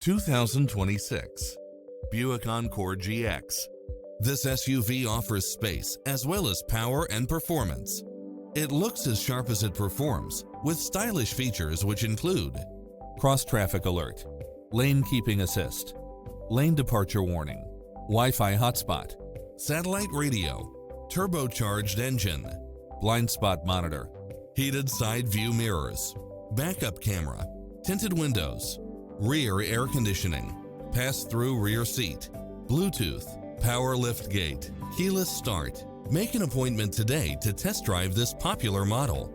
2026 Buick Encore GX. This SUV offers space as well as power and performance. It looks as sharp as it performs, with stylish features which include cross-traffic alert, lane keeping assist, lane departure warning, Wi-Fi hotspot, satellite radio, turbocharged engine, blind spot monitor, heated side view mirrors, backup camera, tinted windows, rear air conditioning, pass-through rear seat, Bluetooth, power liftgate, keyless start. Make an appointment today to test drive this popular model.